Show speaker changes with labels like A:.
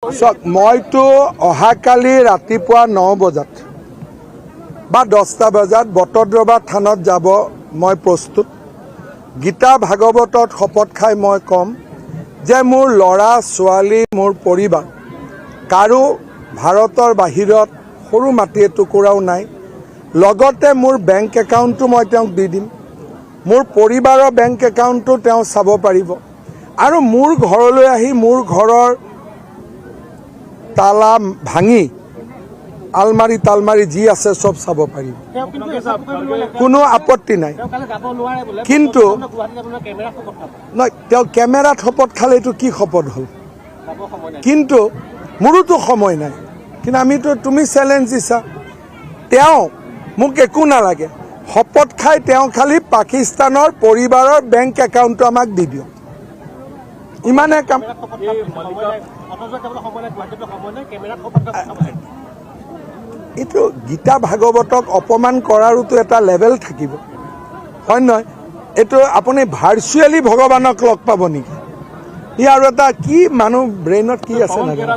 A: মইতো অহাকালি ৰাতিপুৱা 9 বজাত বা 10টা বজাত বটদ্ৰৱা থানত যাব মই প্ৰস্তুত। গীতা ভাগৱতত শপত খাই মই কম যে মোৰ ল'ৰা ছোৱালী মোৰ পৰিবাৰ কাৰো ভাৰতৰ বাহিৰত সৰু মাটি এটুকুৰাও নাই। লগতে মোৰ বেংক একাউণ্টটো মই তেওঁক দি দিম। মোৰ পৰিবাৰৰ বেংক একাউণ্টটো তেওঁ চাব পাৰিব আৰু মোৰ ঘৰলৈ আহি মোৰ ঘৰৰ তালা ভাঙি আলমাৰি তালমাৰি যি আছে সব চাব পাৰিব, কোনো আপত্তি নাই। কিন্তু নহয়, তেওঁ কেমেৰাত শপত খালে এইটো কি শপত হ'ল? কিন্তু মোৰোতো সময় নাই। কিন্তু আমিতো তুমি চেলেঞ্জ দিছা, তেওঁ মোক একো নালাগে, শপত খাই তেওঁ খালি পাকিস্তানৰ পৰিবাৰৰ বেংক একাউণ্টটো আমাক দি দিয়ক, ইমানে কাম। এইটো গীতা ভাগৱতক অপমান কৰাৰোতো এটা লেভেল থাকিব, হয় নহয়? এইটো আপুনি ভাৰ্চুৱেলি ভগৱানক লগ পাব নেকি? ই আৰু এটা কি মানুহ ব্ৰেইনত কি আছে নাজানো।